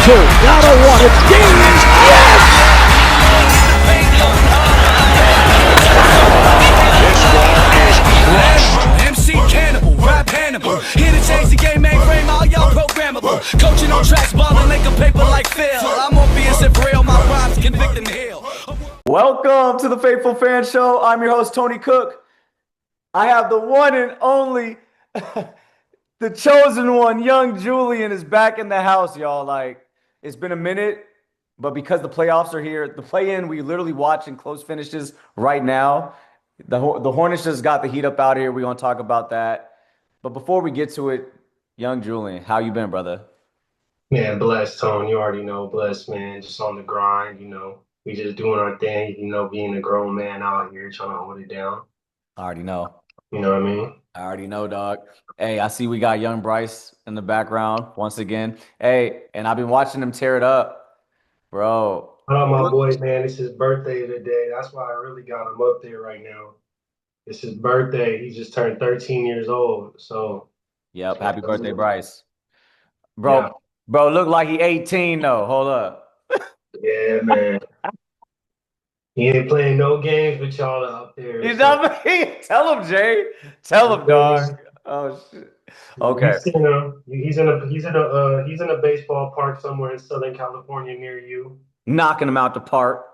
two. Down to one. It's game. Yes! This ball is crushed. MC Cannibal, rap Hannibal. Here to change the game, mainframe, all y'all programmable. Coaching on tracks, balling like a paper like Phil. I'm on BS and real, my rhymes convict and heal. Welcome to the Faithful Fan Show. I'm your host, Tony Cook. I have the one and only, the chosen one, young Julian is back in the house, y'all. Like, it's been a minute, but because the playoffs are here, the play-in, we literally watching close finishes right now. The Hornets just got the heat up out here. We're going to talk about that. But before we get to it, young Julian, how you been, brother? Man, blessed, Tone. You already know, blessed, man. Just on the grind, We just doing our thing, being a grown man out here trying to hold it down. I already know. You know what I mean? I already know, dog. Hey, I see we got young Bryce in the background once again. Hey, and I've been watching him tear it up, bro. Oh, my boy, man, it's his birthday today. That's why I really got him up there right now. It's his birthday. He just turned 13 years old. So, Yep, happy birthday, Bryce. Bro, yeah. Bro, look like he 18 though. Hold up. Yeah, man. He ain't playing no games with y'all out there. You know what I mean? Tell him, Jay. Tell him, dog. Oh shit. Okay. He's in a baseball park somewhere in Southern California near you. Knocking him out the park.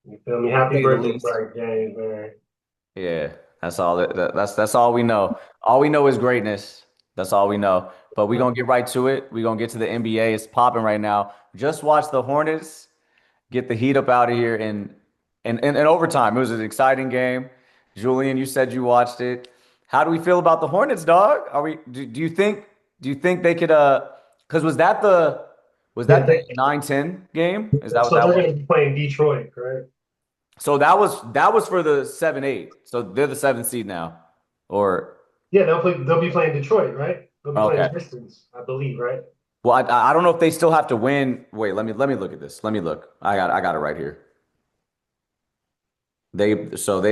You feel me? Happy Say the birthday, least. Bryce James, man. Yeah, that's all. That's all we know. All we know is greatness. That's all we know. But we're gonna get right to it. We're gonna get to the NBA. It's popping right now. Just watch the Hornets get the heat up out of here in overtime. It was an exciting game. Julian, you said you watched it. How do we feel about the Hornets, dog? Do you think they could because was that the 9-10 game? Is that what So that they're was? gonna be playing Detroit, correct? So that was for the 7-8. So they're the 7th seed now. Or Yeah, they'll be playing Detroit, right? They'll be Okay. playing Pistons, I believe, right? well, I don't know if they still have to win. Wait, let me look at this. Let me look. I got it right here. They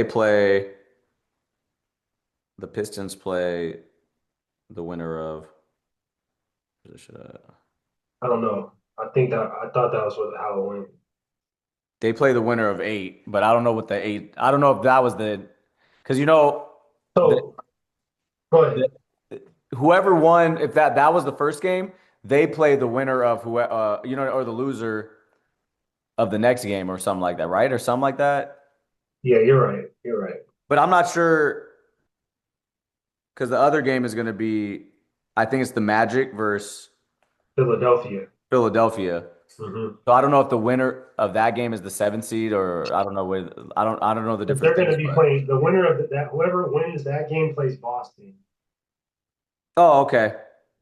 play the Pistons play the winner of I don't know. I thought that was how it went. they play the winner of 8, but I don't know what the 8. I don't know if that was the because So go ahead. whoever won, if that was the first game, they play the winner of who or the loser of the next game or something like that, right? Or something like that. Yeah, you're right. You're right. But I'm not sure because the other game is going to be, I think it's the Magic versus Philadelphia. Philadelphia. Mm-hmm. So I don't know if the winner of that game is the 7th seed or I don't know where I don't know the difference. They're going to be playing the winner of that. Whoever wins that game plays Boston. Oh, okay.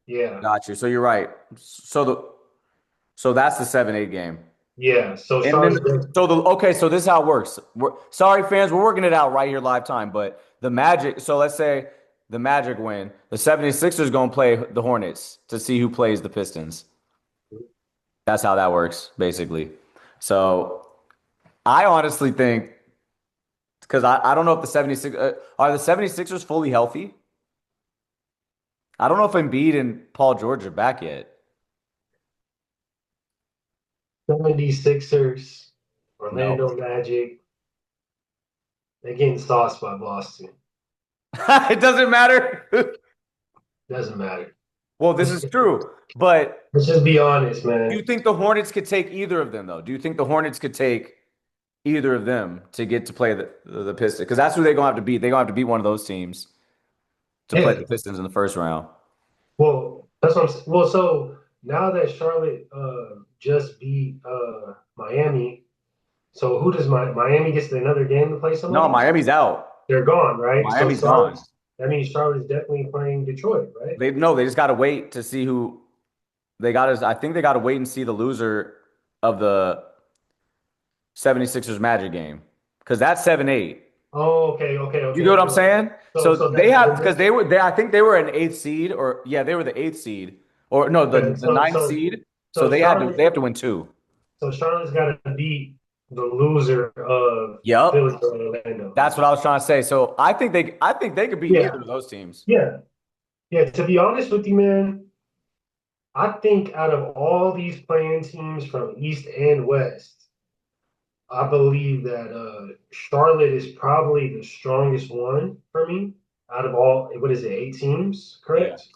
Yeah. Got you. So you're right. So that's the 7-8 game. Yeah. So so this is how it works. Sorry, fans, we're working it out right here live time. But the Magic, so let's say the Magic win, the 76ers going to play the Hornets to see who plays the Pistons. That's how that works, basically. So I honestly think, because I don't know if the 76ers, are the 76ers fully healthy? I don't know if Embiid and Paul George are back yet. 76ers, Orlando Magic, they're getting sauced by Boston. It doesn't matter. Doesn't matter. Well, this is true, but Let's just be honest, man. do you think the Hornets could take either of them, though? Do you think the Hornets could take either of them to get to play the Pistons? Because that's who they're going to have to beat. They're going to have to beat one of those teams to play the Pistons in the first round. Well, that's what I'm saying. Well, so now that Charlotte just beat Miami, so who does Miami gets another game to play somebody? No, Miami's out. They're gone, right? Miami's so gone. That means Charlotte is definitely playing Detroit, right? They just got to wait to see who they got. I think they got to wait and see the loser of the 76ers Magic game because that's 7-8. Oh, okay. You know what I'm saying? So they have because they were I think they were an 8th seed they were the 8th seed or no the 9th seed. So they have to win 2. So Charlotte's got to beat the loser of Yep. Philly or Orlando. That's what I was trying to say. So I think they could beat either of those teams. Yeah. To be honest with you, man, I think out of all these playing teams from East and West, I believe that Charlotte is probably the strongest one for me out of all. What is it? 8 teams, Yeah. correct?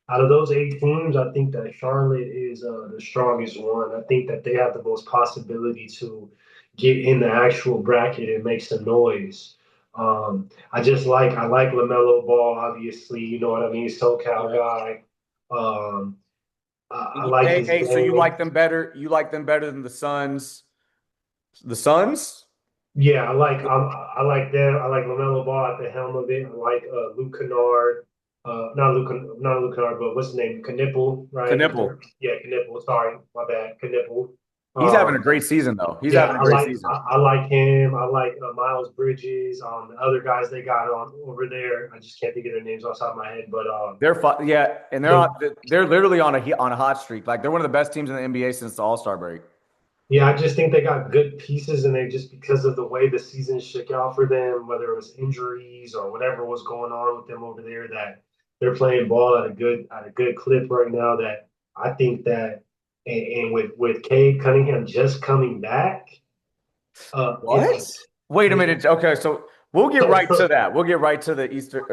Out of those 8 teams, I think that Charlotte is the strongest one. I think that they have the most possibility to get in the actual bracket and make some noise. I like LaMelo Ball, obviously. You know what I mean? SoCal Yeah. guy. Um, I like Hey, his hey, so you game. like them better? You like them better than the Suns? The Suns? Yeah, I like them. I like LaMelo Ball at the helm of it. I like Luke Kennard. Not Luke Kennard, but what's his name? Knipple, right? Knipple. Yeah, Knipple. Sorry, my bad. Knipple. He's having a Um, great season, though. He's yeah, having a great season. I like him. I like Miles Bridges. The other guys they got on over there. I just can't think of their names off the top of my head, but Yeah, and they, they're literally on a hot streak. Like they're one of the best teams in the NBA since the All-Star break. yeah, I just think they got good pieces, and they just because of the way the season shook out for them, whether it was injuries or whatever was going on with them over there, that they're playing ball at a good clip right now. That I think that, and with Cade Cunningham just coming back, What? Wait a minute. Okay, so we'll get so, right to so that. We'll get right to the Easter.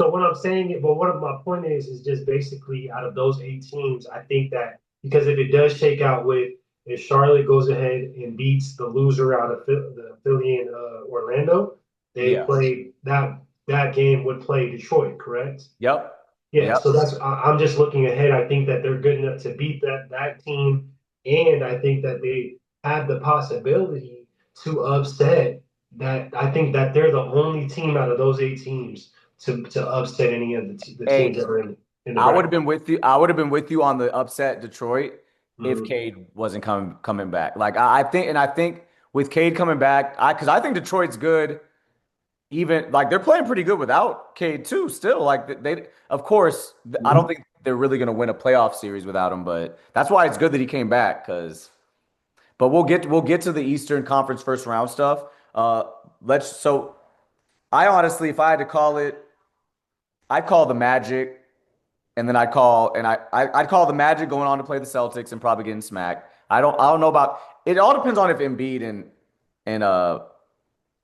So what I'm saying, but what my point is just basically out of those 8 teams, I think that because if it does shake out with if Charlotte goes ahead and beats the loser out of the Philly and Orlando, they Yeah. play that game would play Detroit, correct? Yep. Yeah, Yep. so I'm just looking ahead. I think that they're good enough to beat that team, and I think that they have the possibility to upset that. I think that they're the only team out of those 8 teams to upset any of the teams Hey, that are in the I would have bracket. been with you. I would have been with you on the upset Detroit if Mhm. Cade wasn't coming back. Like I think with Cade coming back, because I think Detroit's good. Even like they're playing pretty good without Cade too. Still, like of course, I don't think they're really going to win a playoff series without him. But that's why it's good that he came back. But we'll get to the Eastern Conference first round stuff. Let's. So I honestly, if I had to call it, I'd call the Magic, and then I'd call the Magic going on to play the Celtics and probably getting smacked. I don't know about it. All depends on if Embiid and uh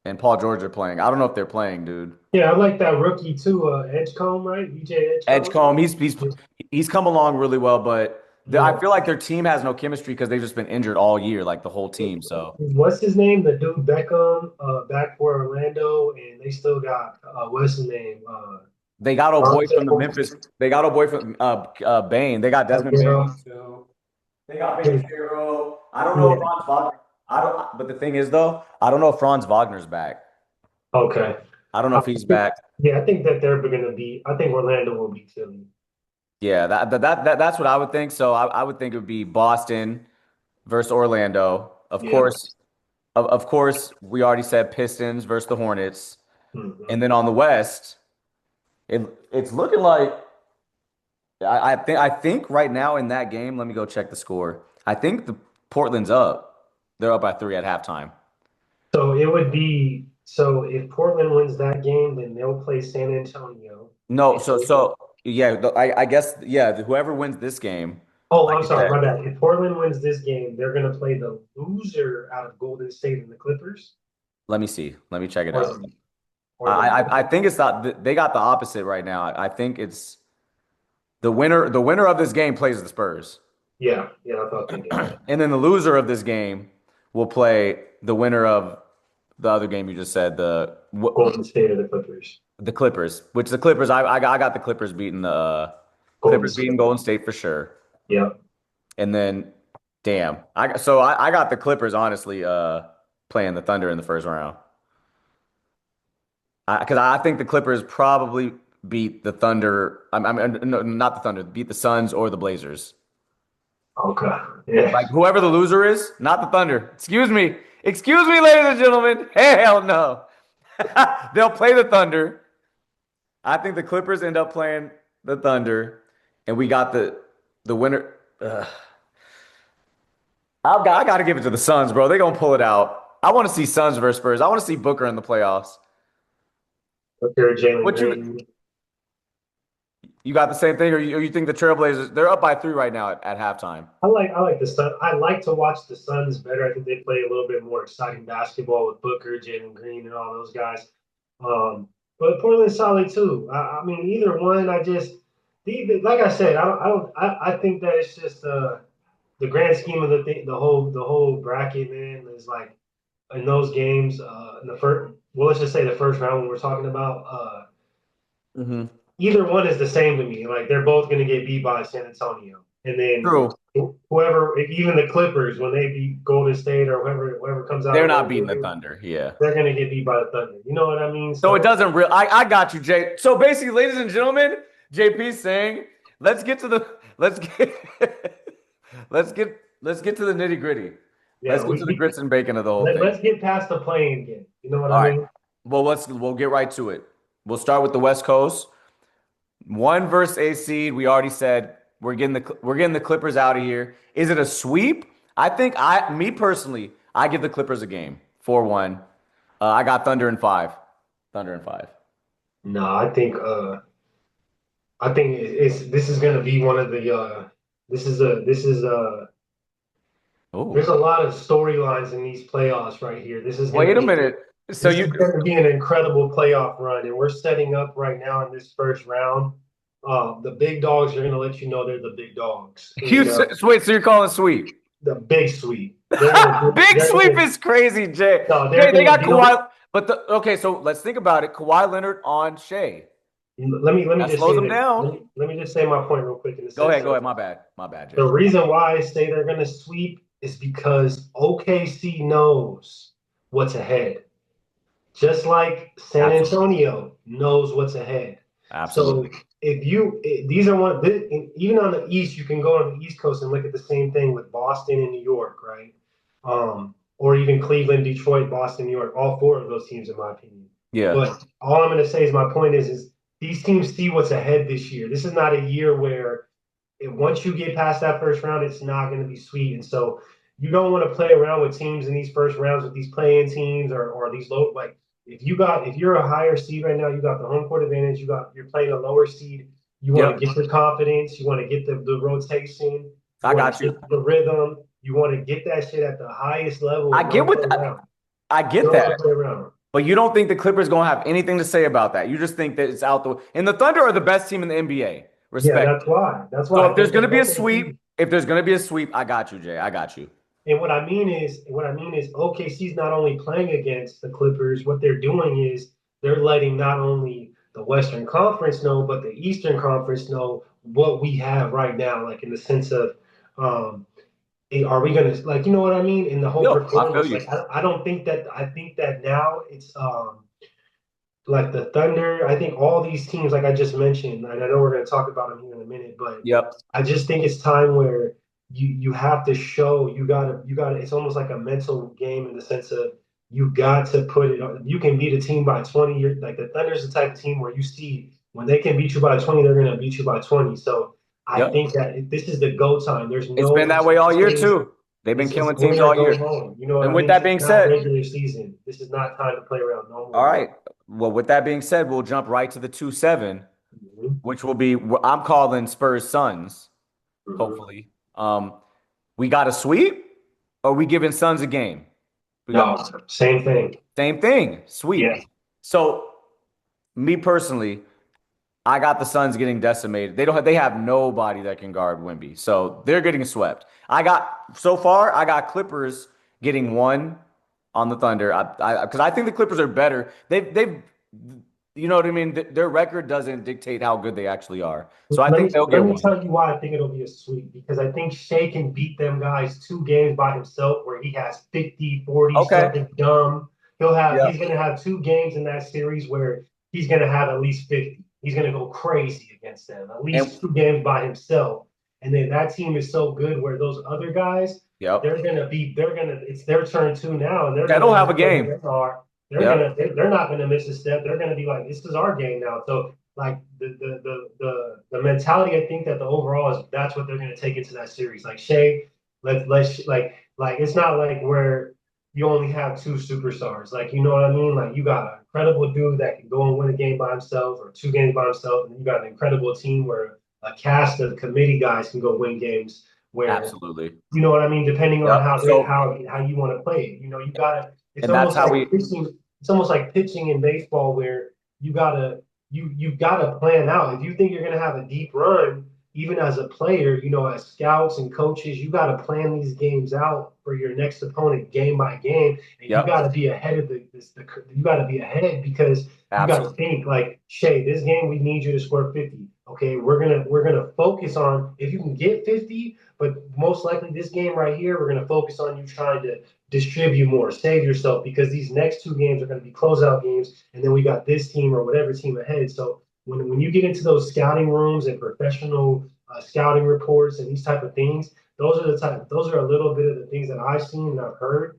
and Paul George are playing. I don't know if they're playing, dude. Yeah, I like that rookie too, Edgecombe, right? EJ Edgecombe. Edgecombe, he's come along really well, but I Yeah. feel like their team has no chemistry because they've just been injured all year, like the whole team. So What's his name? The dude Beckham, back for Orlando, and they still got what's his name? they got old boy from the Lonzo Memphis. They got old boy from Bain. They got Desmond Ball. Bain too. They got Banchero. I don't know if Yeah. Franz Wagner. I don't. But the thing is, though, I don't know if Franz Wagner's back. Okay. I don't know if he's back. Yeah, I think that they're going to be. I think Orlando will beat Philly. Yeah, that's what I would think. So I would think it would be Boston versus Orlando. Of Yeah. course, of course, we already said Pistons versus the Hornets. Mhm. And then on the West, it's looking like I think right now in that game, let me go check the score. I think the Portland's up. They're up by 3 at halftime. So it would be so if Portland wins that game, then they'll play San Antonio. No, And so yeah, I guess yeah, whoever wins this game, oh, like I'm you sorry, said, my bad. If Portland wins this game, they're going to play the loser out of Golden State and the Clippers, let me see. Let me check it or out. the or the I think it's not they got the opposite right now. I think it's the winner of this game plays the Spurs. yeah, I thought they did that. And then the loser of this game will play the winner of the other game you just said, Golden State or the Clippers. the Clippers, which the Clippers, I got the Clippers beating the Golden Clippers beating State. Golden State for sure. Yeah. And then, damn, I got the Clippers honestly playing the Thunder in the first round. Because I think the Clippers probably beat the Thunder. I mean, no, not the Thunder, beat the Suns or the Blazers. Okay. Yeah. Like whoever the loser is, not the Thunder. Excuse me, ladies and gentlemen. Hell no. They'll play the Thunder. I think the Clippers end up playing the Thunder, and we got the winner. I got to give it to the Suns, bro. They're gonna pull it out. I want to see Suns versus Spurs. I want to see Booker in the playoffs. Booker, Jalen What you Green. You got the same thing, or you think the Trailblazers? They're up by 3 right now at halftime. I like the Sun. I like to watch the Suns better. I think they play a little bit more exciting basketball with Booker, Jalen Green, and all those guys. But Portland's solid too. I mean, either one. Like I said, I think that it's just the grand scheme of the whole bracket, man, is like in those games, in the first, well, let's just say the first round when we're talking about, Mm-hmm. either one is the same to me. Like they're both going to get beat by San Antonio, and then True. whoever, even the Clippers, when they beat Golden State or whoever comes out, They're not beating the Thunder. Yeah. they're going to get beat by the Thunder. You know what I mean? So it doesn't real. I got you, Jay. So basically, ladies and gentlemen, JP's saying, let's get to the let's get let's get to the nitty gritty. Yeah, Let's get to the grits and bacon of the whole thing. let's get past the playing game. You know what All I right. mean? Well, we'll get right to it. We'll start with the West Coast. 1 versus a seed. We already said we're getting the Clippers out of here. Is it a sweep? I think me personally, I give the Clippers a game. 4-1. I got Thunder in 5. Thunder in 5. No, I think this is going to be one of the this is Oh, there's a lot of storylines in these playoffs right here. wait a minute. So This is going to be an incredible playoff run, and we're setting up right now in this first round. The big dogs are going to let you know they're the big dogs. wait. So you're calling sweep? The big sweep. Big sweep is crazy, Jay. No, Jay, they got deal- Kawhi, but okay. So let's think about it. Kawhi Leonard on Shea. Let me That just slows say them this. down. Let me just say my point real quick. Go ahead. My bad, Jay. The reason why I say they're going to sweep is because OKC knows what's ahead, just like San Antonio knows what's ahead. Absolutely. So these are even on the East, you can go on the East Coast and look at the same thing with Boston and New York, right? Or even Cleveland, Detroit, Boston, New York, all 4 of those teams, in my opinion. Yeah. But all I'm going to say is my point is these teams see what's ahead this year. This is not a year where once you get past that first round, it's not going to be sweet. And so you don't want to play around with teams in these first rounds with these play-in teams or these low, like if you're a higher seed right now, you got the home court advantage. You're playing a lower seed. You want to get the confidence. You want to get the rotation. I got you. The rhythm. You want to get that shit at the highest level. I get that. But you don't think the Clippers gonna have anything to say about that? You just think that it's out the. And the Thunder are the best team in the NBA. Respect. Yeah, that's why. So if there's gonna be a sweep, I got you, Jay. I got you. And what I mean is OKC's not only playing against the Clippers, what they're doing is they're letting not only the Western Conference know, but the Eastern Conference know what we have right now, like in the sense of, are we gonna, like, you know what I mean? In the whole performance, like, I think that now it's like the Thunder. I think all these teams, like I just mentioned, and I know we're gonna talk about them here in a minute, but I just think it's time where you have to show you gotta it's almost like a mental game in the sense of you got to put it on. You can beat a team by 20. You're like the Thunder's the type of team where you see when they can beat you by 20, they're gonna beat you by 20. So I think that this is the go time. It's been that way all year too. They've been killing teams all year. You know, and with that being said, regular season, this is not time to play around. No more. All right. Well, with that being said, we'll jump right to the 2-7, which will be I'm calling Spurs Suns. Hopefully. We got a sweep, or we giving Suns a game? Same thing. Same thing. Sweep. Yeah. So, me personally, I got the Suns getting decimated. They have nobody that can guard Wemby, so they're getting swept. I got Clippers getting 1 on the Thunder. Because I think the Clippers are better. They've you know what I mean? Their record doesn't dictate how good they actually are. So I think they'll get 1. Let me tell you why I think it'll be a sweep. Because I think Shea can beat them guys 2 games by himself where he has 50, 40, something dumb. He's going to have 2 games in that series where he's going to have at least 50. He's going to go crazy against them. At least 2 games by himself. And then that team is so good where those other guys, it's their turn too now. And they'll have a game. They're not gonna miss a step. They're gonna be like, this is our game now. So like the mentality, I think that the overall is that's what they're gonna take into that series. Like Shea, let's like it's not like where you only have two superstars. Like, you know what I mean? Like, you got an incredible dude that can go and win a game by himself or two games by himself, and then you got an incredible team where a cast of committee guys can go win games. Where Absolutely. you know what I mean? Depending on Yep. how you want to play it. You know, you gotta. It's And that's almost how like we. pitching. It's almost like pitching in baseball where you gotta plan out. If you think you're gonna have a deep run, even as a player, you know, as scouts and coaches, you got to plan these games out for your next opponent game by game, and you Yep. got to be ahead of you got to be ahead because you got to Absolutely. think like Shay, this game we need you to score 50. Okay, we're gonna focus on if you can get 50, but most likely this game right here, we're gonna focus on you trying to distribute more, save yourself because these next two games are going to be closeout games, and then we got this team or whatever team ahead. So when you get into those scouting rooms and professional scouting reports and these type of things, those are a little bit of the things that I've seen and I've heard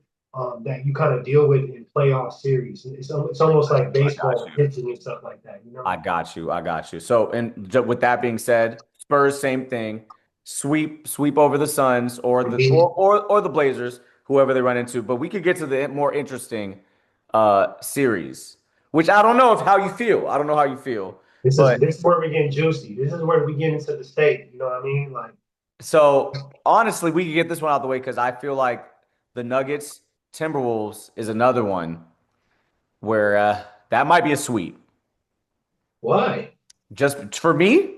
that you kind of deal with in playoff series. It's almost like I got baseball you. pitching and stuff like that, you know. I got you. I got you. So, and with that being said, Spurs, same thing. Sweep over the Suns or the Mhm. or the Blazers, whoever they run into. But we could get to the more interesting series, which I don't know if how you feel. I don't know how you feel, but This is where we getting juicy. This is where we get into the state. You know what I mean? Like so honestly, we could get this one out of the way because I feel like the Nuggets Timberwolves is another one where that might be a sweep. why? Just for me,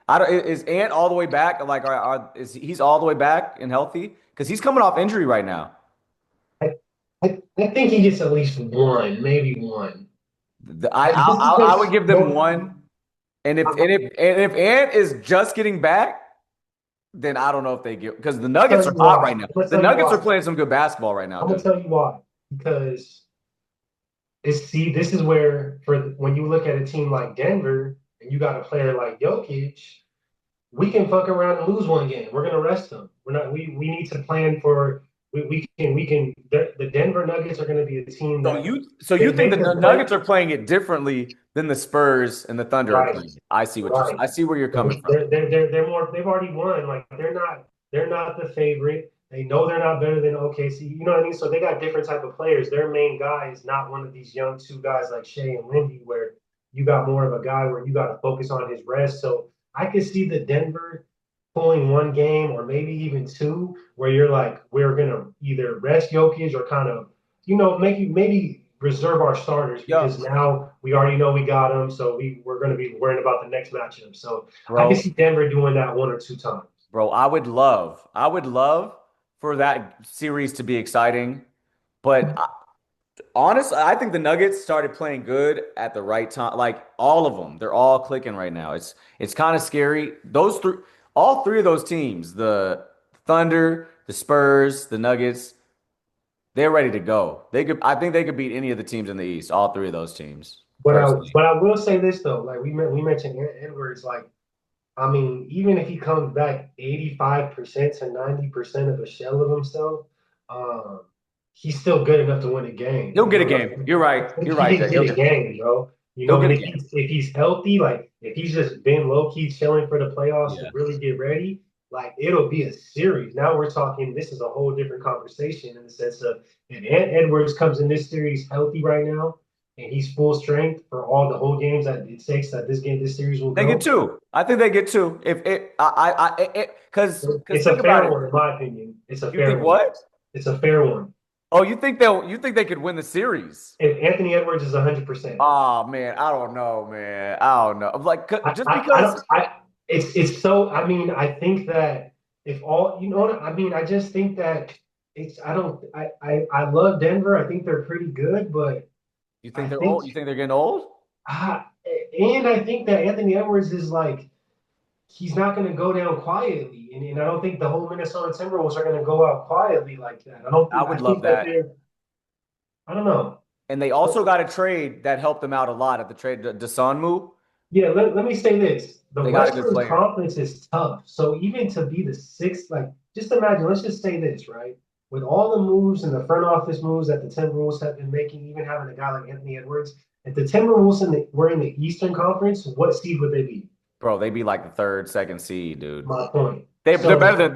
I don't, is Ant all the way back? Like, is he's all the way back and healthy? Because he's coming off injury right now. I, I think he gets at least one, maybe one. Just I would because give them one. And if Ant is just getting back, then I don't know if they get because the I'll Nuggets tell are you hot why. right now. I'm gonna The tell you Nuggets are why. playing some good basketball right now, I'm gonna dude. tell you why. Because this is where when you look at a team like Denver and you got a player like Jokic, we can fuck around and lose one game. We're gonna rest them. We're not. We need to plan for. We can. The Denver Nuggets are gonna be a team that So you think they the can play. Nuggets are playing it differently than the Spurs and the Thunder are Right. playing it? I see what you're. Right. I see where you're coming from. They're more. They've already won. Like they're not the favorite. They know they're not better than OKC. You know what I mean? So they got different type of players. Their main guy is not one of these young two guys like Shea and Lindy, where you got more of a guy where you got to focus on his rest. So I could see the Denver pulling one game or maybe even two, where you're like, we're gonna either rest Jokic or kind of, maybe reserve our starters because Yo, now we already know we got them, so we're gonna be worrying about the next matchup. So I can bro, see Denver doing that one or two times. bro, I would love for that series to be exciting. But honestly, I think the Nuggets started playing good at the right time. Like all of them, they're all clicking right now. It's kind of scary. All three of those teams, the Thunder, the Spurs, the Nuggets, they're ready to go. I think they could beat any of the teams in the East. All three of those teams, personally. But I will say this though, like we mentioned Edwards, like I mean, even if he comes back 85% to 90% of a shell of himself, um, he's still good enough to win a game. He'll You get a know, game. You're right. You're he right, can Jay. get a game, bro. You He'll know, get and a game. if he's healthy, like if he's just been low key chilling for the playoffs to Yeah. really get ready, like it'll be a series. Now we're talking. This is a whole different conversation in the sense of if Edwards comes in this series healthy right now and he's full strength for all the whole games that it takes that this series will They get go. two. I think they get two. If it, because It's a think about fair it. one, in my opinion. It's a You think fair one. what? It's a fair one. Oh, you think they could win the series? If Anthony Edwards is 100%, Oh man, I don't know, man. I don't know. I'm like, just I because don't. It's so. I mean, I think that if all you know, I mean, I just think that it's. I don't. I love Denver. I think they're pretty good, but you think I they're think, old, you think they're getting old? uh, and I think that Anthony Edwards is like he's not going to go down quietly, and I don't think the whole Minnesota Timberwolves are going to go out quietly like that. I don't I think. I would love think that that. they're. I don't know. And they also got a trade that helped them out a lot at the trade. Desanmu, Yeah, let me say this. The they got a good Western player. Conference is tough. So even to be the sixth, like just imagine, let's just say this, right? With all the moves and the front office moves that the Timberwolves have been making, even having a guy like Anthony Edwards, if the Timberwolves were in the Eastern Conference, what seed would they be? Bro, they'd be like the third, second seed, dude. My point. They're better So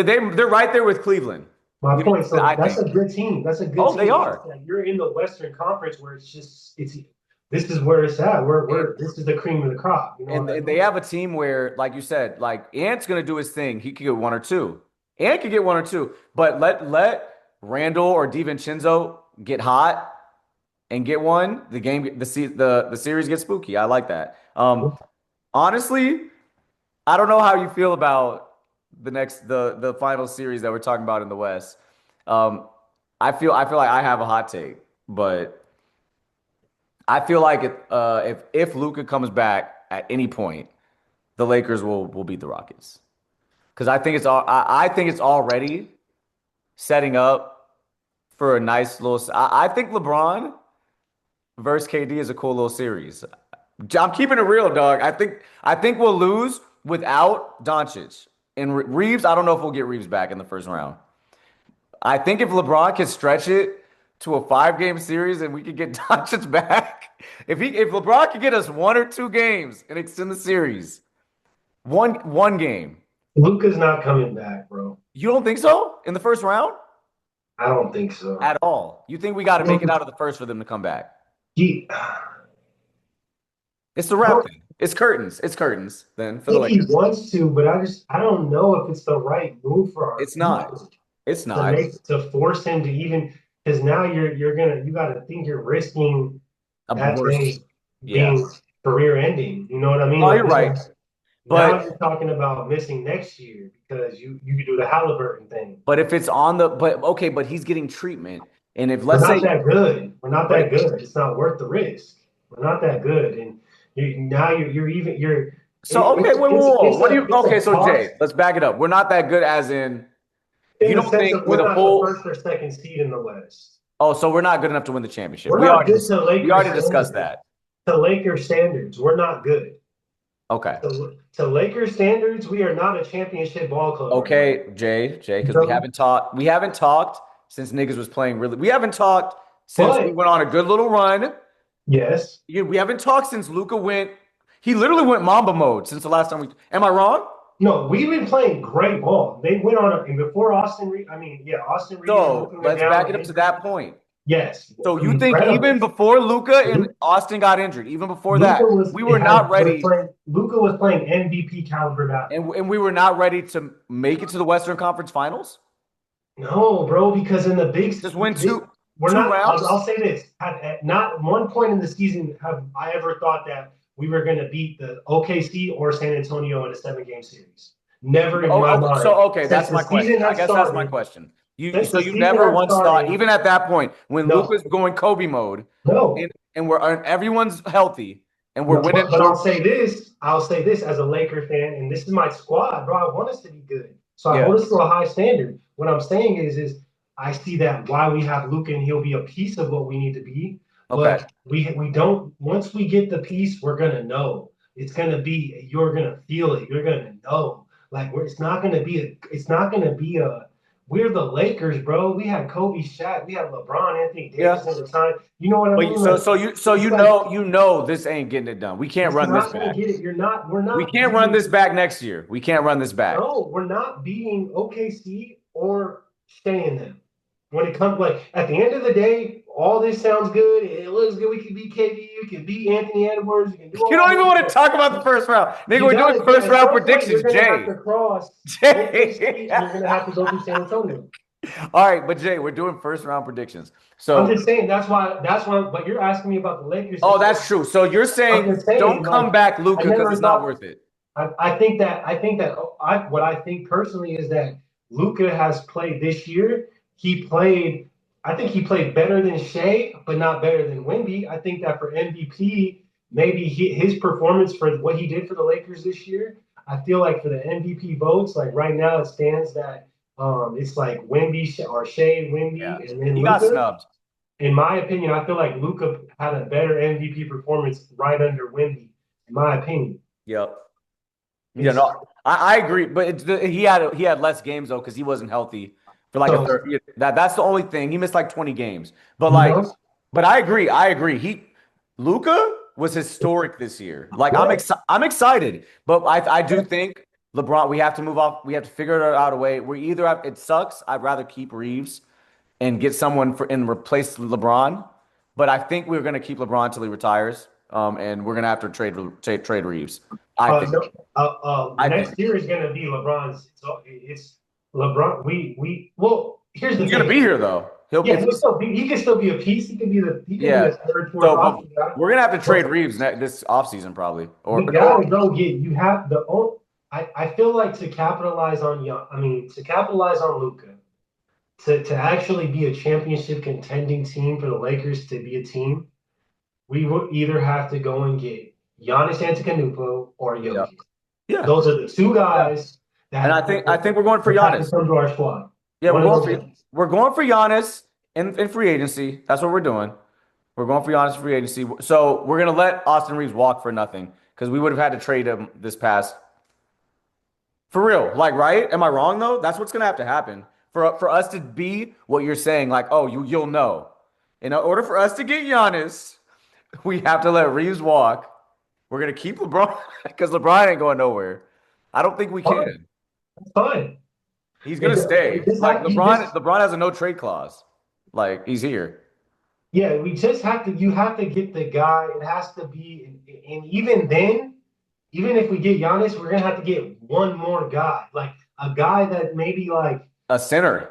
than they're right there with Cleveland. My point. So I that's think. a good team. That's a good Oh, they team. are. You're in the Western Conference where it's this is where it's at. We're this is the cream of the crop. You know And, what I and they mean? have a team where, like you said, like Ant's gonna do his thing. He could get one or two. Ant could get one or two. But let Randall or DiVincenzo get hot and get one. The series gets spooky. I like that. Honestly, I don't know how you feel about the final series that we're talking about in the West. Um, I feel like I have a hot take, but I feel like if Luka comes back at any point, the Lakers will beat the Rockets because I think it's already setting up for a nice little. I think LeBron versus KD is a cool little series. I'm keeping it real, dog. I think we'll lose without Doncic and Reeves. I don't know if we'll get Reeves back in the first round. I think if LeBron can stretch it to a 5-game series and we could get Doncic back, if LeBron could get us 1 or 2 games and extend the series, one game. Luka's not coming back, bro. You don't think so in the first round I don't think so. at all? You think we got to make it out of the first for them to come back? He, It's the wrap thing. It's curtains. It's curtains then for the think he Lakers. wants to, but I don't know if it's the right move for our It's not. future It's to not. force him to even because now you got to think you're risking A that worse. thing Yeah. being career ending. You know what I mean? No, Like you're right. now But you're talking about missing next year because you could do the Halliburton thing. but if it's on the but okay, but he's getting treatment. And if We're let's not say that good. We're not but that good. It's not worth the risk. We're not that good, and you're even you're. so okay, wait, whoa, whoa, whoa. What do you It's okay, a so toss Jay, let's back it up. We're not that good as in you the don't sense think of with we're a not the full first or second seed in the West. oh, so we're not good enough to win the championship. We're not good We already discussed that. To Lakers standards. We're not good. Okay. To Lakers standards, we are not a championship ball club right now. Okay, Jay, because So, we haven't talked since niggas was playing really. We haven't talked since we but went on a good little run. yes, We haven't talked since Luca went. He literally went Mamba mode since the last time we. Am I wrong? no, we've been playing great ball. They went on and before Austin Reed. I mean, yeah, Austin Reed and So Luka went let's down. back it up to that point. Yes, So you think incredible. even before Luca and Austin got injured, even before that, we were not ready, Luka was playing MVP caliber basketball. and we were not ready to make it to the Western Conference Finals. No, bro, because in the Just win big we're two not. rounds. I'll say this: at not one point in the season have I ever thought that we were going to beat the OKC or San Antonio in a 7-game series. Never in my mind. So okay, that's my question. I guess that's my question. So you never once thought, even at that point, when No. Luka's going Kobe mode, No. and everyone's healthy and we're winning. But I'll say this. I'll say this as a Laker fan, and this is my squad, bro. I want us to be good, so I hold us to a high standard. What I'm saying is I see that why we have Luka, and he'll be a piece of what we need to be. Okay. But we don't. Once we get the piece, we're gonna know. It's gonna be. You're gonna feel it. You're gonna know. Like it's not gonna be a. It's not gonna be a. We're the Lakers, bro. We had Kobe, Shaq. We had LeBron, Anthony Davis at the time. You know what I mean? You know this ain't getting it done. We can't run this back. Get it. You're not. We're not. We can't run this back next year. We can't run this back. No, we're not beating OKC or staying them. When it comes, like at the end of the day, all this sounds good. It looks good. We can beat KD. We can beat Anthony Edwards. You don't even want to talk about the first round, nigga. We're doing first round predictions, Jay. Have to cross Jay, and you're gonna have to go through San Antonio. All right, but Jay, we're doing first round predictions. So I'm just saying that's why. But you're asking me about the Lakers. Oh, that's true. So you're saying don't come back, Luka, because it's not worth it. I think that what I think personally is that Luka has played this year. I think he played better than Shea, but not better than Wemby. I think that for MVP, maybe his performance for what he did for the Lakers this year, I feel like for the MVP votes, like right now it stands that it's like Wemby or Shea, Wemby, and then he Luka. got snubbed. In my opinion, I feel like Luka had a better MVP performance right under Wemby, in my opinion. Yep. Yeah, no, I agree, but he had less games though because he wasn't healthy for like a third. That's the only thing. He missed like 20 games. But but I agree. Luka was historic this year. Like I'm excited, but I do think LeBron, we have to move off. We have to figure out a way. We either have, it sucks. I'd rather keep Reeves and get someone for and replace LeBron. But I think we're going to keep LeBron until he retires. And we're going to have to trade Reeves. I think. No, I next think year is going to be LeBron's. It's LeBron. Well, here's the he's going to thing. be here though. Yeah, he can still be a piece. He can be Yeah. the third, fourth So option guy. we're gonna have to trade Reeves this offseason probably. We gotta go get. You have the. I feel like to capitalize on to capitalize on Luka, to actually be a championship contending team for the Lakers to be a team, we would either have to go and get Giannis Antetokounmpo or Jokic. Yeah. Those are the two guys that. And I think we're going for Giannis. Come to our squad. Yeah, we're going for Giannis in free agency. That's what we're doing. We're going for Giannis free agency. So we're gonna let Austin Reeves walk for nothing because we would have had to trade him this past. For real, like, right? Am I wrong though? That's what's gonna have to happen for us to be what you're saying. Like, oh, you'll know. In order for us to get Giannis, we have to let Reeves walk. We're gonna keep LeBron because LeBron ain't going nowhere. I don't think we can. That's fine. He's gonna stay. Like LeBron has a no trade clause. Like he's here. Yeah, we just have to. You have to get the guy. It has to be, and even then, even if we get Giannis, we're gonna have to get one more guy, like a guy that maybe like a center,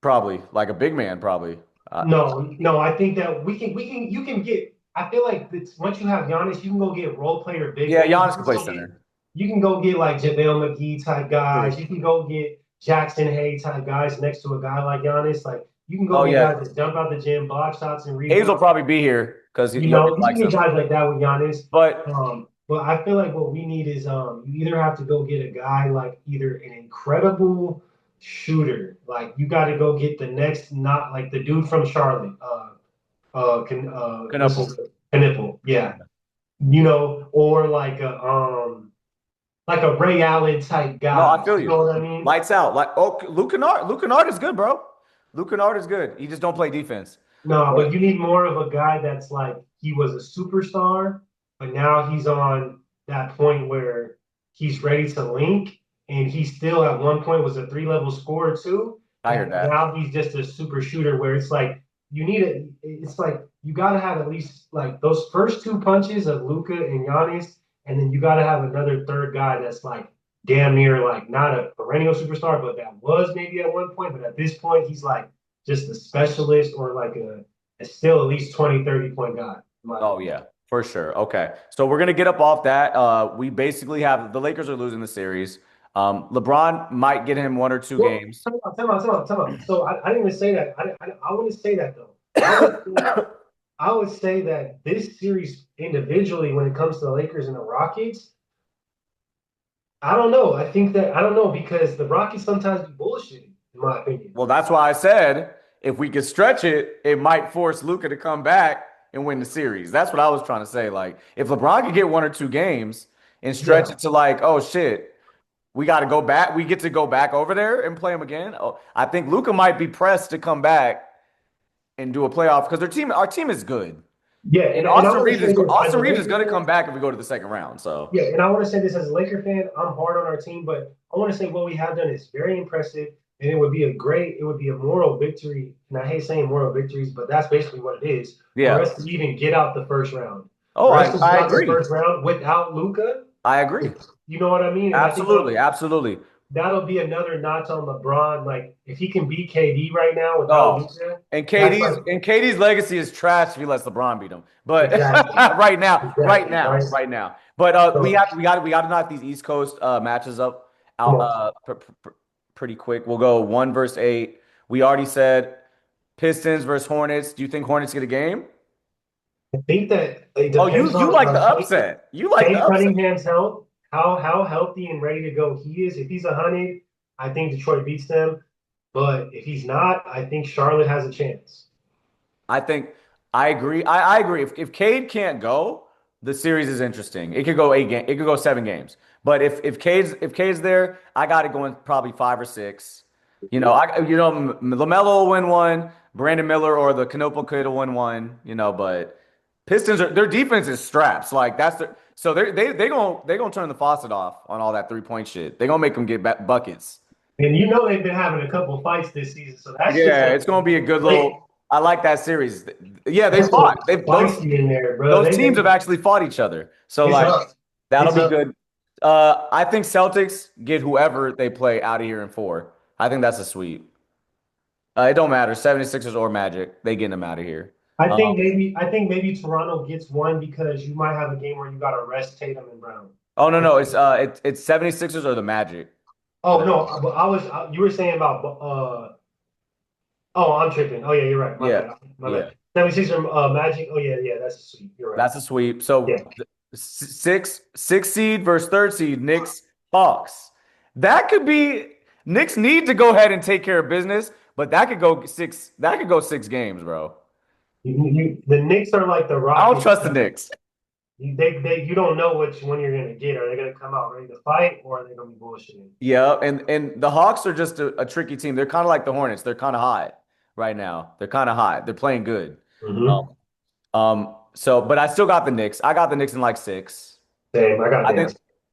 probably like a big man, probably. No, I think that you can get. I feel like once you have Giannis, you can go get role player big. Yeah, Giannis can play center. You can go get like JaVale McGee type guys. You can go get Jackson Hay type guys next to a guy like Giannis. Like you can go get guys that jump out the gym, block shots, and Hayes will probably be here because you can get guys like that with Giannis. But I feel like what we need is you either have to go get a guy like either an incredible shooter, like you got to go get the next, not like the dude from Charlotte, Knipple, yeah, or like a Ray Allen type guy. No, I feel you. You know what I mean? Lights out. Like Luke Kennard is good, bro. Luke Kennard is good. He just don't play defense. No, but you need more of a guy that's like he was a superstar, but now he's on that point where he's ready to link, and he still at one point was a 3-level scorer too. I heard that. Now he's just a super shooter where it's like you need it. It's like you got to have at least like those first two punches of Luka and Giannis, and then you got to have another third guy that's like damn near like not a perennial superstar, but that was maybe at one point. But at this point, he's like just a specialist or like a still at least 20, 30-point guy. Oh, yeah, for sure. Okay. So we're going to get up off that. We basically have the Lakers are losing the series. LeBron might get him 1 or 2 games. Time out. So I didn't even say that. I want to say that, though. I would say that this series individually, when it comes to the Lakers and the Rockets, I don't know. I don't know because the Rockets sometimes be bullshitting, in my opinion. Well, that's why I said if we could stretch it, it might force Luka to come back and win the series. That's what I was trying to say. Like, if LeBron could get 1 or 2 games and stretch it to like, oh shit, we got to go back. We get to go back over there and play him again. Oh, I think Luka might be pressed to come back and do a playoff because our team is good. Yeah, and Austin Reeves is going to come back if we go to the second round. So yeah, and I want to say this as a Laker fan, I'm hard on our team, but I want to say what we have done is very impressive, and it would be a moral victory. And I hate saying moral victories, but that's basically what it is. Yeah, for us to even get out the first round. Oh, I agree. The first round without Luka. I agree. You know what I mean? Absolutely. That'll be another notch on LeBron. Like if he can beat KD right now without Luka, and KD's legacy is trash if he lets LeBron beat him. But right now. But we got to knock these East Coast matches out pretty quick. We'll go 1 versus 8. We already said Pistons versus Hornets. Do you think Hornets get a game? I think that. You like the upset. You like the upset. Cunningham's health. How healthy and ready to go he is. If he's 100, I think Detroit beats them. But if he's not, I think Charlotte has a chance. I agree. I agree. If Cade can't go, the series is interesting. It could go 8 games. It could go 7 games. But if Cade's there, I got it going probably 5 or 6. LaMelo will win 1. Brandon Miller or the Knoepel could have won 1. But Pistons their defense is straps. Like So they gonna turn the faucet off on all that 3-point shit. They gonna make them get back buckets. And you know they've been having a couple fights this season, so that's just Yeah, it's gonna be a good little. I like that series. Yeah, they that's fought. They feisty in there, bro. those teams have actually fought each other. So it's like up. that'll It's be up. good. I think Celtics get whoever they play out of here in 4. I think that's a sweep. It don't matter, 76ers or Magic, they getting them out of here. I think maybe Toronto gets one because you might have a game where you got to rest Tatum and Brown. Oh no, it's 76ers or the Magic. Oh no, but you were saying about oh, I'm tripping. Oh yeah, you're right. My bad. 76er Magic. Oh yeah, that's a sweep. You're right. That's a sweep. So Yeah. six seed versus 3rd seed, Knicks, Hawks. That could be Knicks need to go ahead and take care of business, but that could go 6. That could go 6 games, bro. The Knicks are like the Rockets. I don't trust the Knicks. You don't know which one you're gonna get. Are they gonna come out ready to fight, or are they gonna be bullshitting? Yeah, and the Hawks are just a tricky team. They're kind of like the Hornets. They're kind of hot right now. They're kind of hot. They're playing good. So, but I still got the Knicks. I got the Knicks in like 6. Same.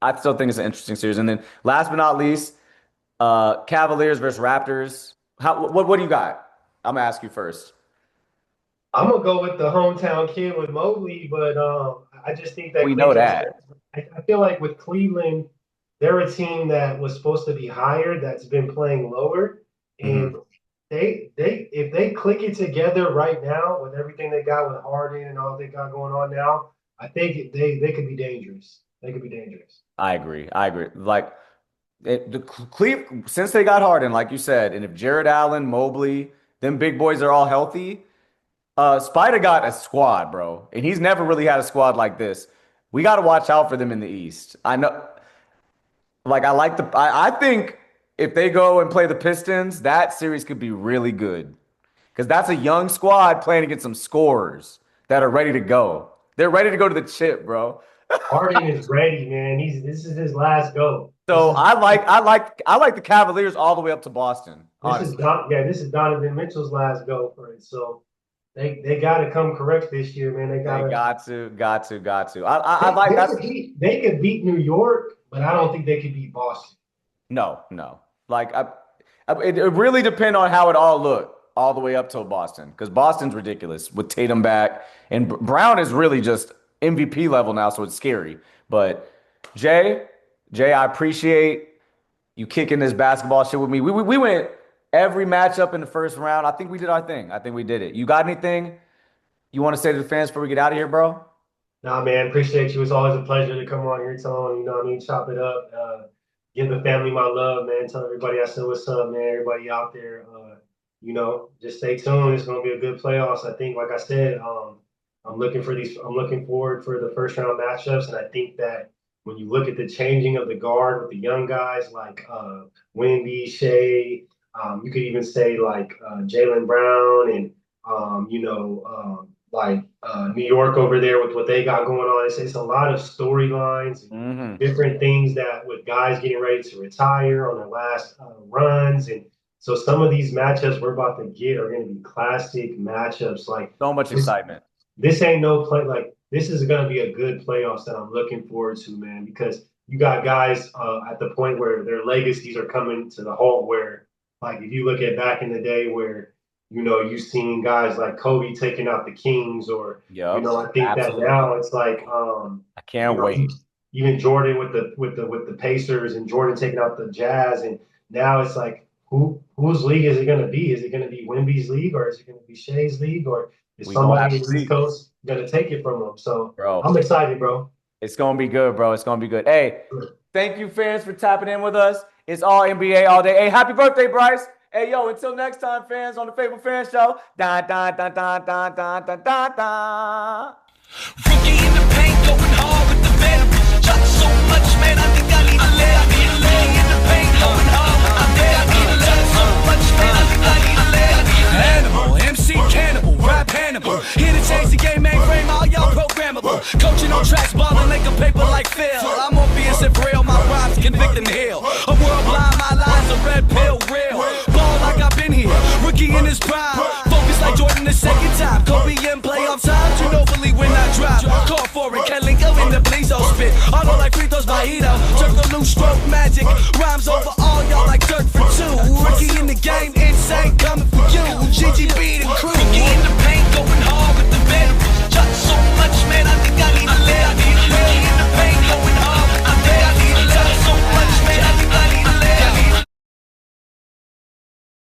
I still think it's an interesting series. And then last but not least, Cavaliers versus Raptors. What do you got? I'm gonna ask you first. I'm gonna go with the hometown kid with Mobley, but I just think that We know that. I feel like with Cleveland, they're a team that was supposed to be higher that's been playing lower, and they if they click it together right now with everything they got with Harden and all they got going on now, I think they could be dangerous. They could be dangerous. I agree. Like since they got Harden, like you said, and if Jared Allen, Mobley, them big boys are all healthy. Spider got a squad, bro, and he's never really had a squad like this. We got to watch out for them in the East. I know, like I think if they go and play the Pistons, that series could be really good because that's a young squad playing against some scorers that are ready to go. They're ready to go to the chip, bro. Harden is ready, man. This is his last go. So I like the Cavaliers all the way up to Boston. This is Donovan Mitchell's last go for it. So. They got to come correct this year, man. They got to. I like that. They could beat New York, but I don't think they could beat Boston. No. Like it really depends on how it all looked all the way up till Boston, because Boston's ridiculous with Tatum back, and Brown is really just MVP level now, so it's scary. But Jay, I appreciate you kicking this basketball shit with me. We went every matchup in the first round. I think we did our thing. I think we did it. You got anything you want to say to the fans before we get out of here, bro? Nah, man, appreciate you. It's always a pleasure to come on here, Tone. You know what I mean? Chop it up. Give the family my love, man. Tell everybody I said what's up, man. Everybody out there, just stay tuned. It's going to be a good playoffs. I think, like I said, I'm looking forward for the first round matchups, and I think that when you look at the changing of the guard with the young guys like Wemby, Shea. You could even say like Jaylen Brown and New York over there with what they got going on. It's a lot of storylines, different things that with guys getting ready to retire on their last runs, and so some of these matchups we're about to get are going to be classic matchups. Like so much excitement. This ain't no play. Like this is going to be a good playoffs that I'm looking forward to, man, because you got guys at the point where their legacies are coming to the halt where. Like if you look at back in the day where, you've seen guys like Kobe taking out the Kings or, I think absolutely. That now it's like, I can't wait. Even Jordan with the Pacers and Jordan taking out the Jazz. And now it's like, whose league is it going to be? Is it going to be Wemby's league or is it going to be Shea's league or is somebody in the East Coast going to take it from them? So I'm excited, bro. It's going to be good, bro. It's going to be good. Hey, thank you fans for tapping in with us. It's all NBA all day. Hey, happy birthday, Bryce. Hey, yo, until next time, fans, on the Faithful Fan Show. Da, da, da, da, da, da, da, da, da. Rookie in the paint, going hard with the venom. Shot so much, man, I think I need to live. Rookie in the paint, going hard with the venom. Shot so much, man, I think I need to live. Animal, MC Cannibal, rap Hannibal. Here to change the game, mainframe, all y'all programmable. Coaching on tracks, balling like a paper like Phil. I'm Morpheus and real, my rhymes convict and heal. A world blind, my lines a red pill, real. Ball like I've been here, rookie in his prime. Focus like Jordan the second time. Kobe in playoff times, you know believe when I drop. Call for it, can't link up in the place. magic. Rhymes over